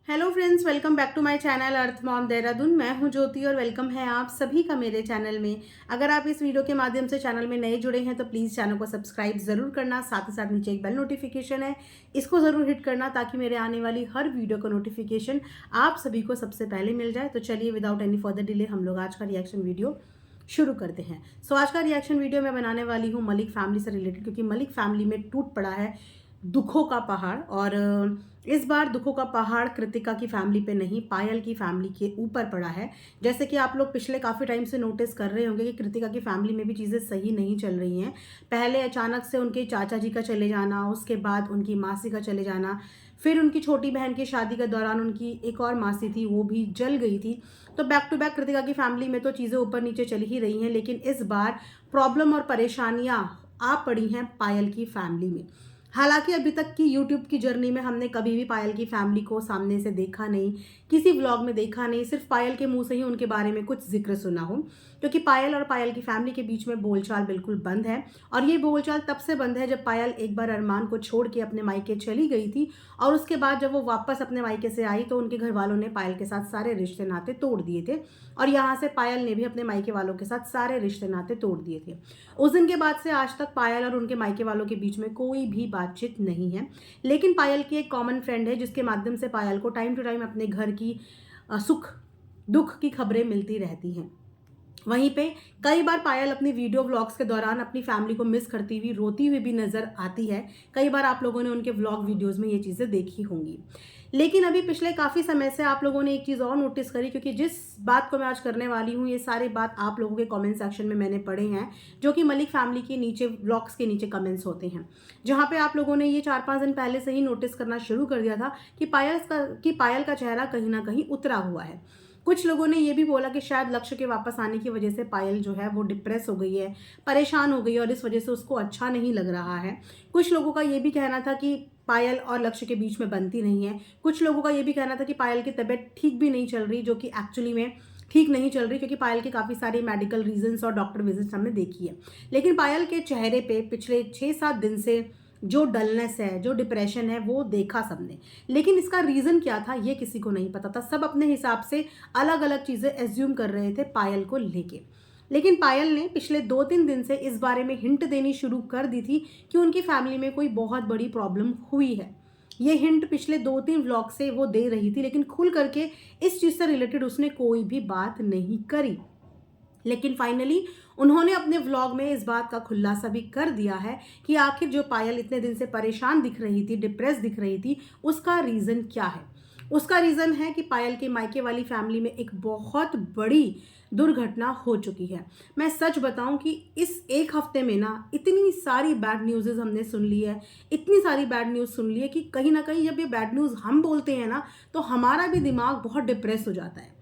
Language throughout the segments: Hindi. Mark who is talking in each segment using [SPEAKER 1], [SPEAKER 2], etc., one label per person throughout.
[SPEAKER 1] Hello friends, welcome back to my channel अर्थ मॉम देहरादून। मैं हूं ज्योति और वेलकम है आप सभी का मेरे चैनल में। अगर आप इस वीडियो के माध्यम से चैनल में नए जुड़े हैं तो प्लीज़ चैनल को सब्सक्राइब ज़रूर करना। साथ ही साथ नीचे एक बेल नोटिफिकेशन है, इसको ज़रूर हिट करना ताकि मेरे आने वाली हर वीडियो का नोटिफिकेशन आप सभी को सबसे पहले मिल जाए। तो चलिए विदाउट एनी फर्दर डिले हम लोग आज का रिएक्शन वीडियो शुरू करते हैं। आज का रिएक्शन वीडियो मैं बनाने वाली हूँ मलिक फैमिली से रिलेटेड, क्योंकि मलिक फैमिली में टूट पड़ा है दुखों का पहाड़। और इस बार दुखों का पहाड़ कृतिका की फैमिली पे नहीं, पायल की फैमिली के ऊपर पड़ा है। जैसे कि आप लोग पिछले काफ़ी टाइम से नोटिस कर रहे होंगे कि कृतिका की फैमिली में भी चीज़ें सही नहीं चल रही हैं। पहले अचानक से उनके चाचा जी का चले जाना, उसके बाद उनकी मासी का चले जाना, फिर उनकी छोटी बहन की शादी के दौरान उनकी एक और मासी थी, वो भी जल गई थी। तो बैक टू बैक कृतिका की फैमिली में तो चीज़ें ऊपर नीचे चल ही रही हैं, लेकिन इस बार प्रॉब्लम और परेशानियां आ पड़ी हैं पायल की फैमिली में। हालांकि अभी तक की यूट्यूब की जर्नी में हमने कभी भी पायल की फैमिली को सामने से देखा नहीं, किसी व्लॉग में देखा नहीं, सिर्फ पायल के मुंह से ही उनके बारे में कुछ जिक्र सुना हो। क्योंकि पायल और पायल की फैमिली के बीच में बोलचाल बिल्कुल बंद है। और ये बोलचाल तब से बंद है जब पायल एक बार अरमान को छोड़ के अपने मायके चली गई थी, और उसके बाद जब वो वापस अपने मायके से आई तो उनके घर वालों ने पायल के साथ सारे रिश्ते नाते तोड़ दिए थे। और यहाँ से पायल ने भी अपने मायके वालों के साथ सारे रिश्ते नाते तोड़ दिए थे। उस दिन के बाद से आज तक पायल और उनके मायके वालों के बीच में कोई भी बातचीत नहीं है। लेकिन पायल की एक कॉमन फ्रेंड है जिसके माध्यम से पायल को टाइम टू टाइम अपने घर की सुख दुख की खबरें मिलती रहती हैं। वहीं पे कई बार पायल अपनी वीडियो व्लॉग्स के दौरान अपनी फैमिली को मिस करती हुई रोती हुई भी नजर आती है। कई बार आप लोगों ने उनके व्लॉग वीडियोस में ये चीज़ें देखी होंगी। लेकिन अभी पिछले काफ़ी समय से आप लोगों ने एक चीज़ और नोटिस करी, क्योंकि जिस बात को मैं आज करने वाली हूँ ये सारी बात आप लोगों के कमेंट सेक्शन में मैंने पढ़े हैं, जो कि मलिक फैमिली के नीचे व्लॉग्स के नीचे कमेंट्स होते हैं, जहाँ पे आप लोगों ने ये 4-5 दिन पहले से ही नोटिस करना शुरू कर दिया था कि पायल का चेहरा कहीं ना कहीं उतरा हुआ है। कुछ लोगों ने ये भी बोला कि शायद लक्ष्य के वापस आने की वजह से पायल जो है वो डिप्रेस हो गई है, परेशान हो गई है, और इस वजह से उसको अच्छा नहीं लग रहा है। कुछ लोगों का ये भी कहना था कि पायल और लक्ष्य के बीच में बनती नहीं है। कुछ लोगों का ये भी कहना था कि पायल की तबीयत ठीक भी नहीं चल रही, जो कि एक्चुअली में ठीक नहीं चल रही, क्योंकि पायल के काफ़ी सारे मेडिकल रीजंस और डॉक्टर विजिट्स हमने देखी है। लेकिन पायल के चेहरे पे पिछले 6-7 दिन से जो डलनेस है, जो डिप्रेशन है, वो देखा सबने। लेकिन इसका रीज़न क्या था ये किसी को नहीं पता था। सब अपने हिसाब से अलग अलग चीज़ें एज्यूम कर रहे थे पायल को लेके। लेकिन पायल ने पिछले 2-3 दिन से इस बारे में हिंट देनी शुरू कर दी थी कि उनकी फैमिली में कोई बहुत बड़ी प्रॉब्लम हुई है। ये हिंट पिछले 2-3 व्लॉग से वो दे रही थी, लेकिन खुल करके इस चीज़ से रिलेटेड उसने कोई भी बात नहीं करी। लेकिन फाइनली उन्होंने अपने व्लॉग में इस बात का खुलासा भी कर दिया है कि आखिर जो पायल इतने दिन से परेशान दिख रही थी, डिप्रेस दिख रही थी, उसका रीज़न क्या है। उसका रीज़न है कि पायल के मायके वाली फैमिली में एक बहुत बड़ी दुर्घटना हो चुकी है। मैं सच बताऊं कि इस एक हफ्ते में ना इतनी सारी बैड न्यूज़ हमने सुन ली है, इतनी सारी बैड न्यूज़ सुन ली है कि कहीं ना कहीं जब ये बैड न्यूज़ हम बोलते हैं ना तो हमारा भी दिमाग बहुत डिप्रेस हो जाता है।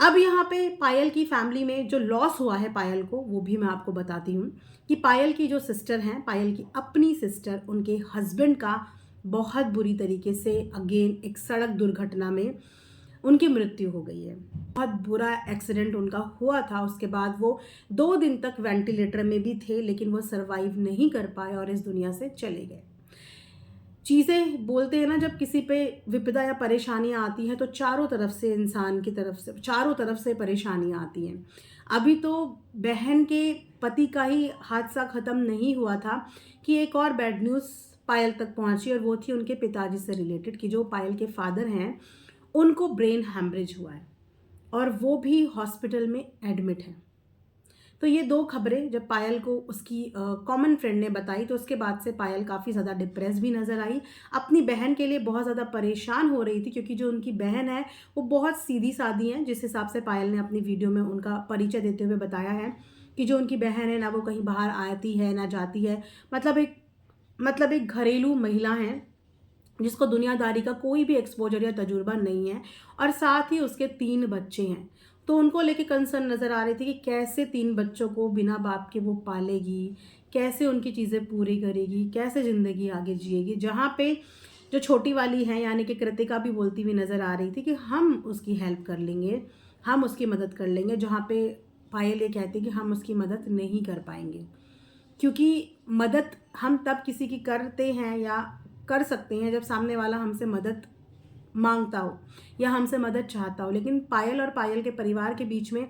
[SPEAKER 1] अब यहाँ पे पायल की फैमिली में जो लॉस हुआ है पायल को, वो भी मैं आपको बताती हूँ कि पायल की जो सिस्टर हैं, पायल की अपनी सिस्टर, उनके हस्बैंड का बहुत बुरी तरीके से अगेन एक सड़क दुर्घटना में उनकी मृत्यु हो गई है। बहुत बुरा एक्सीडेंट उनका हुआ था। उसके बाद वो 2 दिन तक वेंटिलेटर में भी थे, लेकिन वो सरवाइव नहीं कर पाए और इस दुनिया से चले गए। चीज़ें बोलते हैं ना, जब किसी पे विपदा या परेशानियां आती हैं तो चारों तरफ से, इंसान की तरफ से, चारों तरफ से परेशानियां आती हैं। अभी तो बहन के पति का ही हादसा ख़त्म नहीं हुआ था कि एक और बैड न्यूज़ पायल तक पहुंची, और वो थी उनके पिताजी से रिलेटेड कि जो पायल के फादर हैं उनको ब्रेन हैमरेज हुआ है और वो भी हॉस्पिटल में एडमिट है। तो ये 2 खबरें जब पायल को उसकी कॉमन फ्रेंड ने बताई तो उसके बाद से पायल काफ़ी ज़्यादा डिप्रेस भी नज़र आई। अपनी बहन के लिए बहुत ज़्यादा परेशान हो रही थी, क्योंकि जो उनकी बहन है वो बहुत सीधी सादी है। जिस हिसाब से पायल ने अपनी वीडियो में उनका परिचय देते हुए बताया है कि जो उनकी बहन है ना वो कहीं बाहर आती है ना जाती है, मतलब एक घरेलू महिला है जिसको दुनियादारी का कोई भी एक्सपोजर या तजुर्बा नहीं है, और साथ ही उसके 3 बच्चे हैं। तो उनको लेके कंसर्न नज़र आ रही थी कि कैसे 3 बच्चों को बिना बाप के वो पालेगी, कैसे उनकी चीज़ें पूरी करेगी, कैसे ज़िंदगी आगे जिएगी। जहाँ पे जो छोटी वाली है यानी कि कृतिका भी बोलती हुई नज़र आ रही थी कि हम उसकी हेल्प कर लेंगे, हम उसकी मदद कर लेंगे, जहाँ पे पायल ये कहती कि हम उसकी मदद नहीं कर पाएंगे। क्योंकि मदद हम तब किसी की करते हैं या कर सकते हैं जब सामने वाला हमसे मदद मांगता हो या हमसे मदद चाहता हो, लेकिन पायल और पायल के परिवार के बीच में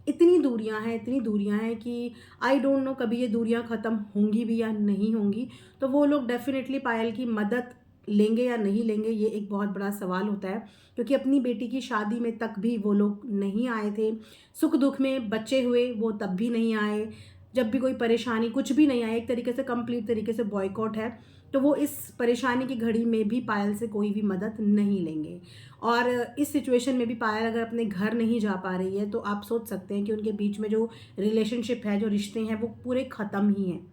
[SPEAKER 1] इतनी दूरियां हैं कि आई डोंट नो कभी ये दूरियां ख़त्म होंगी भी या नहीं होंगी। तो वो लोग डेफिनेटली पायल की मदद लेंगे या नहीं लेंगे, ये एक बहुत बड़ा सवाल होता है, क्योंकि अपनी बेटी की शादी में तक भी वो लोग नहीं आए थे। सुख दुख में बच्चे हुए वो तब भी नहीं आए, जब भी कोई परेशानी कुछ भी नहीं आया, एक तरीके से कंप्लीट तरीके से बॉयकॉट है। तो वो इस परेशानी की घड़ी में भी पायल से कोई भी मदद नहीं लेंगे। और इस सिचुएशन में भी पायल अगर अपने घर नहीं जा पा रही है तो आप सोच सकते हैं कि उनके बीच में जो रिलेशनशिप है, जो रिश्ते हैं, वो पूरे ख़त्म ही हैं।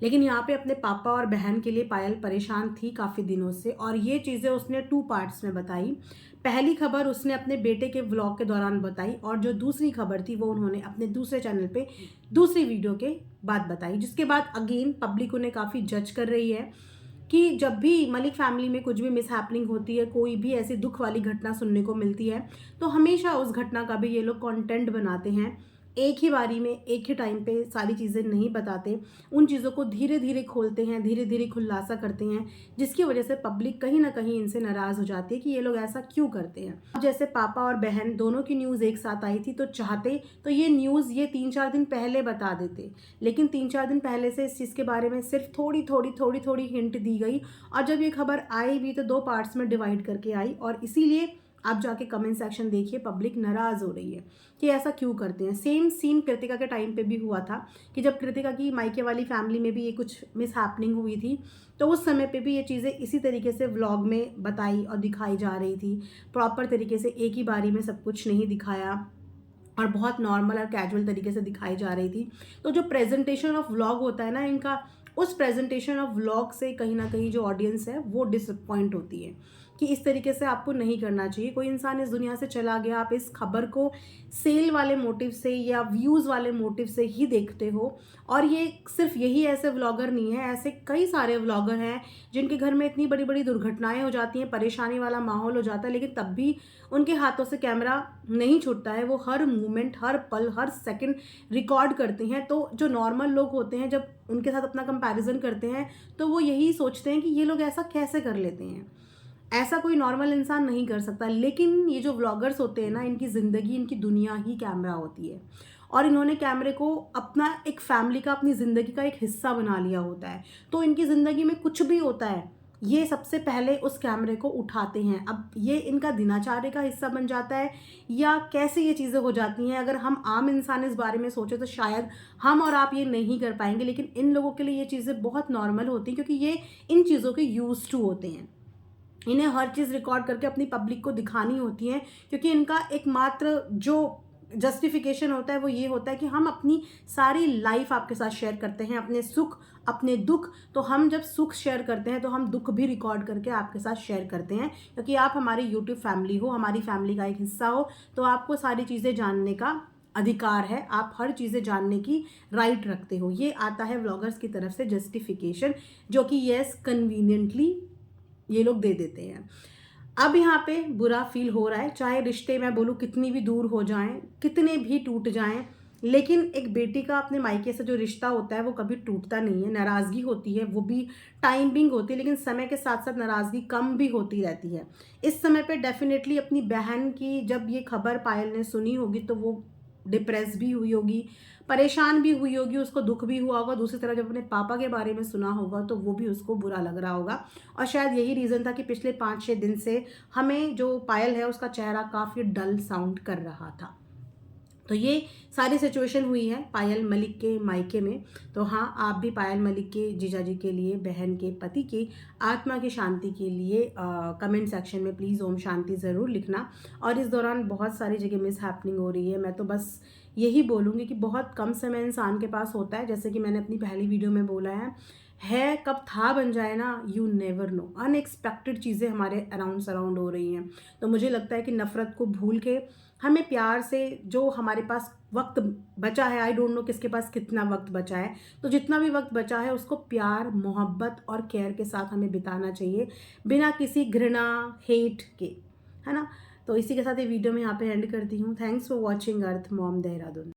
[SPEAKER 1] लेकिन यहाँ पे अपने पापा और बहन के लिए पायल परेशान थी काफ़ी दिनों से, और ये चीज़ें उसने 2 पार्ट्स में बताई। पहली खबर उसने अपने बेटे के व्लॉग के दौरान बताई, और जो दूसरी खबर थी वो उन्होंने अपने दूसरे चैनल पे दूसरी वीडियो के बाद बताई, जिसके बाद अगेन पब्लिक उन्हें काफ़ी जज कर रही है कि जब भी मलिक फैमिली में कुछ भी मिसहैपनिंग होती है, कोई भी ऐसी दुख वाली घटना सुनने को मिलती है, तो हमेशा उस घटना का भी ये लोग कंटेंट बनाते हैं। एक ही बारी में एक ही टाइम पे सारी चीज़ें नहीं बताते, उन चीज़ों को धीरे धीरे खोलते हैं, धीरे धीरे खुलासा करते हैं, जिसकी वजह से पब्लिक कहीं ना कहीं इनसे नाराज़ हो जाती है कि ये लोग ऐसा क्यों करते हैं। अब जैसे पापा और बहन दोनों की न्यूज़ एक साथ आई थी, तो चाहते तो ये न्यूज़ ये 3-4 दिन पहले बता देते, लेकिन 3-4 दिन पहले से इस चीज़ के बारे में सिर्फ थोड़ी हिंट दी गई, और जब ये खबर आई भी तो 2 पार्ट्स में डिवाइड करके आई, और इसीलिए आप जाके कमेंट सेक्शन देखिए, पब्लिक नाराज़ हो रही है कि ऐसा क्यों करते हैं। सेम सीन कृतिका के टाइम पे भी हुआ था कि जब कृतिका की मायके वाली फैमिली में भी ये कुछ मिसहैपनिंग हुई थी, तो उस समय पे भी ये चीज़ें इसी तरीके से व्लॉग में बताई और दिखाई जा रही थी। प्रॉपर तरीके से एक ही बारी में सब कुछ नहीं दिखाया, और बहुत नॉर्मल और कैजुअल तरीके से दिखाई जा रही थी। तो जो प्रेजेंटेशन ऑफ व्लॉग होता है ना इनका, उस प्रेजेंटेशन ऑफ व्लॉग से कहीं ना कहीं जो ऑडियंस है वो डिसअपॉइंट होती है कि इस तरीके से आपको नहीं करना चाहिए। कोई इंसान इस दुनिया से चला गया, आप इस खबर को सेल वाले मोटिव से या व्यूज़ वाले मोटिव से ही देखते हो। और ये सिर्फ यही ऐसे व्लॉगर नहीं है, ऐसे कई सारे व्लॉगर हैं जिनके घर में इतनी बड़ी बड़ी दुर्घटनाएं हो जाती हैं, परेशानी वाला माहौल हो जाता है, लेकिन तब भी उनके हाथों से कैमरा नहीं छूटता है। वो हर मोमेंट, हर पल, हर सेकंड रिकॉर्ड करते हैं। तो जो नॉर्मल लोग होते हैं जब उनके साथ अपना कंपैरिजन करते हैं तो वो यही सोचते हैं कि ये लोग ऐसा कैसे कर लेते हैं, ऐसा कोई नॉर्मल इंसान नहीं कर सकता। लेकिन ये जो व्लॉगर्स होते हैं ना, इनकी ज़िंदगी, इनकी दुनिया ही कैमरा होती है, और इन्होंने कैमरे को अपना एक फैमिली का, अपनी ज़िंदगी का एक हिस्सा बना लिया होता है। तो इनकी ज़िंदगी में कुछ भी होता है, ये सबसे पहले उस कैमरे को उठाते हैं। अब ये इनका दिनचर्या का हिस्सा बन जाता है, या कैसे ये चीज़ें हो जाती हैं, अगर हम आम इंसान इस बारे में सोचें तो शायद हम और आप ये नहीं कर पाएंगे, लेकिन इन लोगों के लिए ये चीज़ें बहुत नॉर्मल होती हैं, क्योंकि ये इन चीज़ों के यूज टू होते हैं। इन्हें हर चीज़ रिकॉर्ड करके अपनी पब्लिक को दिखानी होती है, क्योंकि इनका एकमात्र जो जस्टिफिकेशन होता है वो ये होता है कि हम अपनी सारी लाइफ आपके साथ शेयर करते हैं, अपने सुख, अपने दुख। तो हम जब सुख शेयर करते हैं तो हम दुख भी रिकॉर्ड करके आपके साथ शेयर करते हैं, क्योंकि आप हमारी यूट्यूब फैमिली हो, हमारी फैमिली का एक हिस्सा हो, तो आपको सारी चीज़ें जानने का अधिकार है, आप हर चीज़ें जानने की राइट रखते हो। ये आता है व्लॉगर्स की तरफ से जस्टिफिकेशन, जो कि येस कन्वीनियंटली ये लोग दे देते हैं। अब यहाँ पे बुरा फील हो रहा है, चाहे रिश्ते मैं बोलूँ कितनी भी दूर हो जाएं, कितने भी टूट जाएं, लेकिन एक बेटी का अपने मायके से जो रिश्ता होता है वो कभी टूटता नहीं है। नाराज़गी होती है, वो भी टाइमिंग होती है, लेकिन समय के साथ साथ नाराज़गी कम भी होती रहती है। इस समय पे डेफिनेटली अपनी बहन की जब ये खबर पायल ने सुनी होगी तो वो डिप्रेस भी हुई होगी, परेशान भी हुई होगी, उसको दुख भी हुआ होगा। दूसरी तरफ जब अपने पापा के बारे में सुना होगा तो वो भी उसको बुरा लग रहा होगा, और शायद यही रीज़न था कि पिछले 5-6 दिन से हमें जो पायल है उसका चेहरा काफ़ी डल साउंड कर रहा था। तो ये सारी सिचुएशन हुई है पायल मलिक के मायके में। तो हाँ, आप भी पायल मलिक के जीजा जी के लिए, बहन के पति की आत्मा की शांति के लिए कमेंट सेक्शन में प्लीज़ ओम शांति ज़रूर लिखना। और इस दौरान बहुत सारी जगह मिस हैपनिंग हो रही है, मैं तो बस यही बोलूँगी कि बहुत कम समय इंसान के पास होता है, जैसे कि मैंने अपनी पहली वीडियो में बोला है कब था बन जाए ना, यू नेवर नो। अनएक्सपेक्टेड चीज़ें हमारे अराउंड सराउंड हो रही हैं। तो मुझे लगता है कि नफ़रत को भूल के हमें प्यार से, जो हमारे पास वक्त बचा है, आई डोंट नो किसके पास कितना वक्त बचा है, तो जितना भी वक्त बचा है उसको प्यार, मोहब्बत और केयर के साथ हमें बिताना चाहिए, बिना किसी घृणा, हेट के, है ना। तो इसी के साथ ये वीडियो मैं यहाँ पे एंड करती हूँ। Thanks for watching earth mom Dehradun.